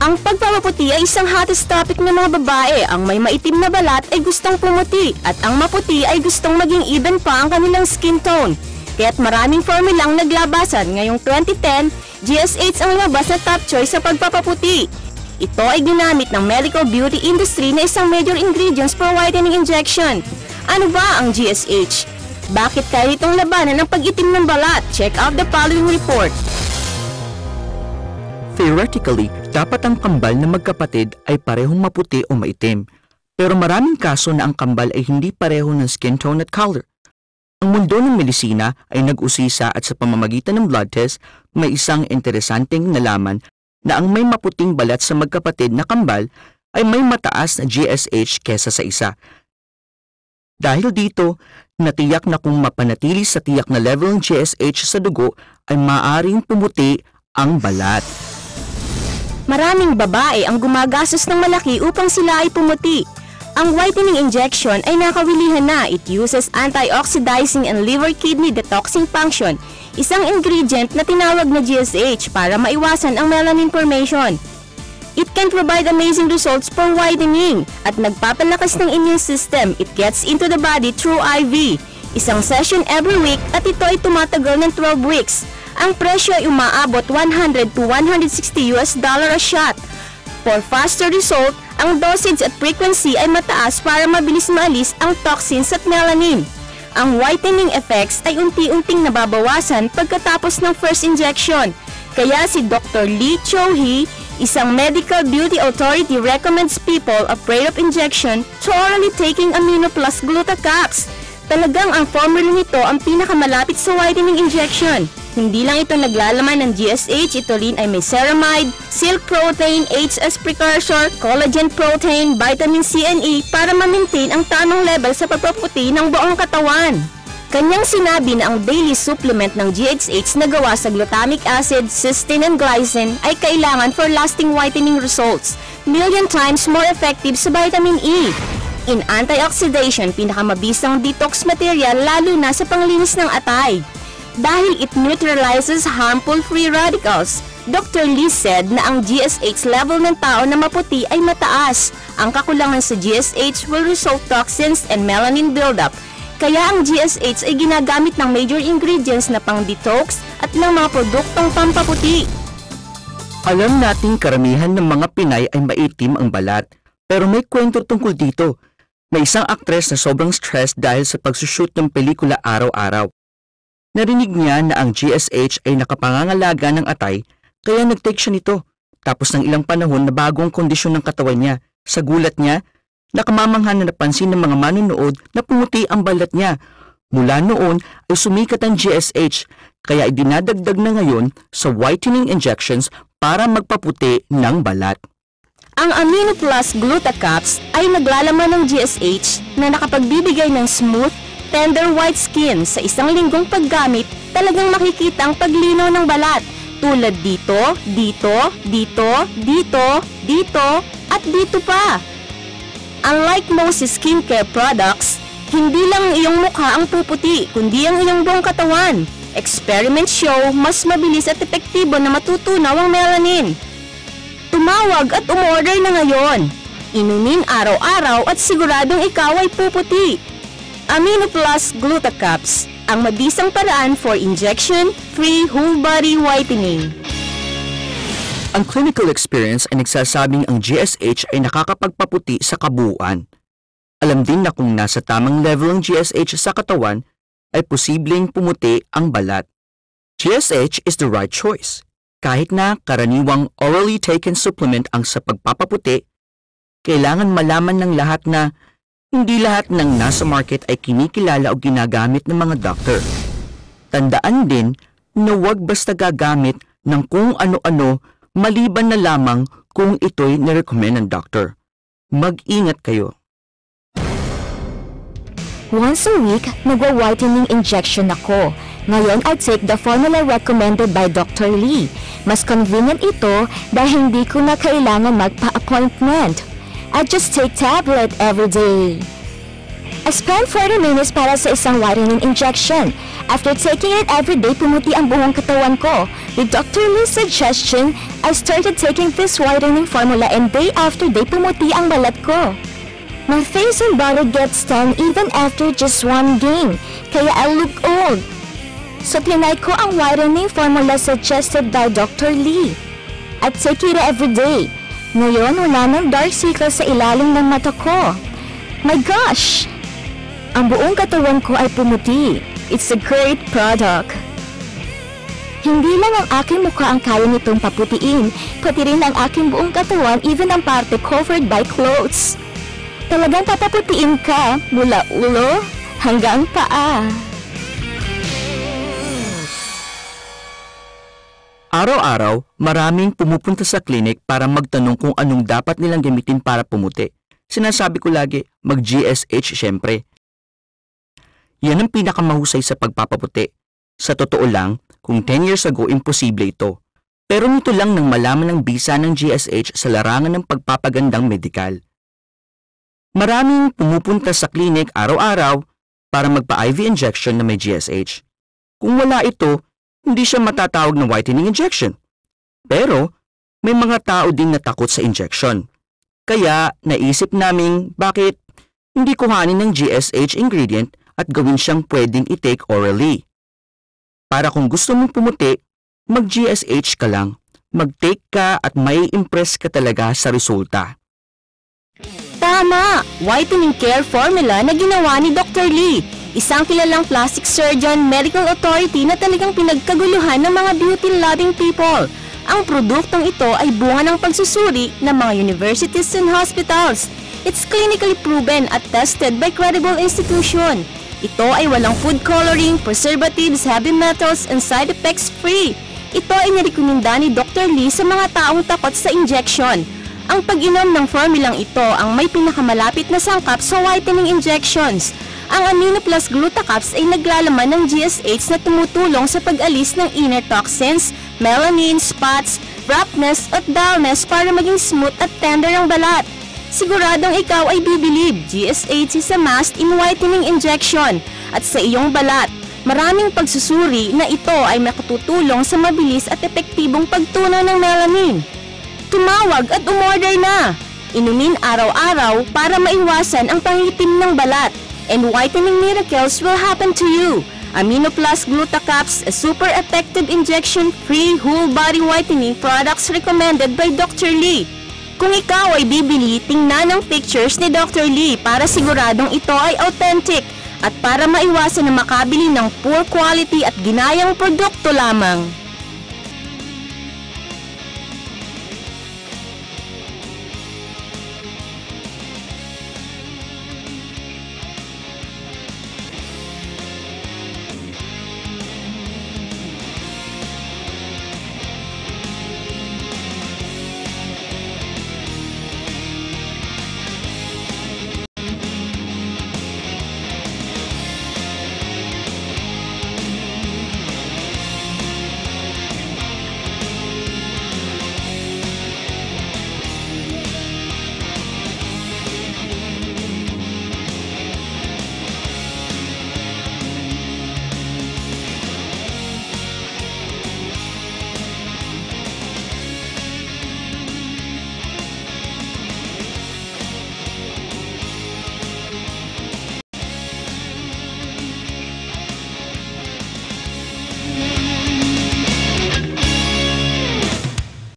Ang pagpapaputi ay isang hottest topic ng mga babae. Ang may maitim na balat ay gustong pumuti at ang maputi ay gustong maging even pa ang kanilang skin tone. Kaya't maraming formulang naglabasan. Ngayong 2010, GSH ang labas na top choice sa pagpapaputi. Ito ay ginamit ng medical beauty industry na isang major ingredients for whitening injection. Ano ba ang GSH? Bakit kaya itong labanan ng pag-itim ng balat? Check out the following report. Theoretically, dapat ang kambal na magkapatid ay parehong maputi o maitim. Pero maraming kaso na ang kambal ay hindi pareho ng skin tone at color. Ang mundo ng medisina ay nag-usisa at sa pamamagitan ng blood test, may isang interesanteng nalaman na ang may maputing balat sa magkapatid na kambal ay may mataas na GSH kesa sa isa. Dahil dito, natiyak na kung mapanatili sa tiyak na level ng GSH sa dugo ay maaaring pumuti ang balat. Maraming babae ang gumagastos ng malaki upang sila ay pumuti. Ang whitening injection ay nakawilihan na. It uses antioxidizing and liver kidney detoxing function, isang ingredient na tinawag na GSH para maiwasan ang melanin formation. It can provide amazing results for whitening at nagpapalakas ng immune system. It gets into the body through IV. Isang session every week at ito ay tumatagal ng 12 weeks. Ang presyo ay umaabot $100 to $160 a shot. For faster result, ang dosage at frequency ay mataas para mabilis maalis ang toxins at melanin. Ang whitening effects ay unti-unting nababawasan pagkatapos ng first injection. Kaya si Dr. Lee Cho-hee, isang medical beauty authority, recommends people afraid of injection to orally taking Amino Plus Glutacaps. Talagang ang formula nito ang pinakamalapit sa whitening injection. Hindi lang ito naglalaman ng GSH, ito rin ay may ceramide, silk protein, HS precursor, collagen protein, vitamin C and E para ma-maintain ang tamang level sa pagpaputi ng buong katawan. Kanyang sinabi na ang daily supplement ng GHH na gawa sa glutamic acid, cysteine and glycine ay kailangan for lasting whitening results, million times more effective sa vitamin E. In antioxidation, pinakamabisang detox material lalo na sa panglinis ng atay. Dahil it neutralizes harmful free radicals. Dr. Lee said na ang GSH level ng tao na maputi ay mataas. Ang kakulangan sa GSH will result toxins and melanin buildup. Kaya ang GSH ay ginagamit ng major ingredients na pang-detox at ng mga produktong pampaputi. Alam nating karamihan ng mga Pinay ay maitim ang balat. Pero may kwento tungkol dito. May isang aktres na sobrang stressed dahil sa pagsushoot ng pelikula araw-araw. Narinig niya na ang GSH ay nakapangangalaga ng atay kaya nag-take siya nito. Tapos ng ilang panahon na bago ang kondisyon ng katawan niya. Sa gulat niya, nakamamangha na napansin ng mga manonood na pumuti ang balat niya. Mula noon ay sumikat ang GSH kaya idinadagdag na ngayon sa whitening injections para magpaputi ng balat. Ang Amino Plus Glutacaps ay naglalaman ng GSH na nakapagbibigay ng smooth, tender white skin. Sa isang linggong paggamit, talagang makikita ang paglinaw ng balat. Tulad dito, dito, dito, dito, dito, at dito pa. Unlike most skincare products, hindi lang iyong mukha ang puputi, kundi ang iyong buong katawan. Experiments show mas mabilis at epektibo na matutunaw ang melanin. Tumawag at umorder na ngayon. Inumin araw-araw at siguradong ikaw ay puputi. Amino Plus Glutacaps, ang mabisang paraan for injection-free whole-body whitening. Ang clinical experience ay nagsasabing ang GSH ay nakakapagpaputi sa kabuuan. Alam din na kung nasa tamang level ang GSH sa katawan, ay posibleng pumuti ang balat. GSH is the right choice. Kahit na karaniwang orally taken supplement ang sa pagpapaputi, kailangan malaman ng lahat na hindi lahat ng nasa market ay kinikilala o ginagamit ng mga doctor. Tandaan din na huwag basta gagamit ng kung ano-ano maliban na lamang kung ito'y nirecommend ng doctor. Mag-ingat kayo. Once a week, nagwa-whitening injection ako. Ngayon, I take the formula recommended by Dr. Lee. Mas convenient ito dahil hindi ko na kailangan magpa-appointment. I just take tablet every day. I spent 40 minutes para sa isang whitening injection. After taking it every day, pumuti ang buong katawan ko. With Dr. Lee's suggestion, I started taking this whitening formula and day after day pumuti ang balat ko. My face and body gets tan even after just one game, kaya I look old. So tinry ko ang whitening formula suggested by Dr. Lee. I take it every day. Ngayon, wala ng dark circles sa ilalim ng mata ko. My gosh! Ang buong katawan ko ay pumuti. It's a great product. Hindi lang ang aking mukha ang kaya nitong paputiin, pati rin ang aking buong katawan, even ang parte covered by clothes. Talagang papaputiin ka mula ulo hanggang paa. Araw-araw, maraming pumupunta sa klinik para magtanong kung anong dapat nilang gamitin para pumuti. Sinasabi ko lagi, mag-GSH syempre. Yan ang pinakamahusay sa pagpapaputi. Sa totoo lang, kung 10 years ago, imposible ito. Pero nito lang nang malaman ng bisa ng GSH sa larangan ng pagpapagandang medikal. Maraming pumupunta sa klinik araw-araw para magpa-IV injection na may GSH. Kung wala ito, hindi siya matatawag na whitening injection. Pero, may mga tao din na takot sa injection. Kaya, naisip naming bakit hindi kuhanin ng GSH ingredient at gawin siyang pwedeng i-take orally. Para kung gusto mong pumuti, mag-GSH ka lang. Mag-take ka at may impress ka talaga sa resulta. Tama! Whitening Care Formula na ginawa ni Dr. Lee. Isang kilalang plastic surgeon, medical authority na talagang pinagkaguluhan ng mga beauty-loving people. Ang produktong ito ay bunga ng pagsusuri ng mga universities and hospitals. It's clinically proven at tested by credible institution. Ito ay walang food coloring, preservatives, heavy metals, and side effects free. Ito ay nirekomenda ni Dr. Lee sa mga taong takot sa injection. Ang pag-inom ng formulang ito ang may pinakamalapit na sangkap sa whitening injections. Ang Amino Plus Glutacaps ay naglalaman ng GSH na tumutulong sa pag-alis ng inner toxins, melanin, spots, roughness at dullness para maging smooth at tender ang balat. Siguradong ikaw ay bibilib, GSH is a must in whitening injection at sa iyong balat. Maraming pagsusuri na ito ay makatutulong sa mabilis at epektibong pagtunaw ng melanin. Tumawag at umorder na! Inumin araw-araw para maiwasan ang pangitim ng balat. And whitening miracles will happen to you. Amino Plus Glutacaps, a super effective injection-free whole body whitening products recommended by Dr. Lee. Kung ikaw ay bibili, tingnan ang pictures ni Dr. Lee para siguradong ito ay authentic at para maiwasan na makabili ng poor quality at ginayang produkto lamang.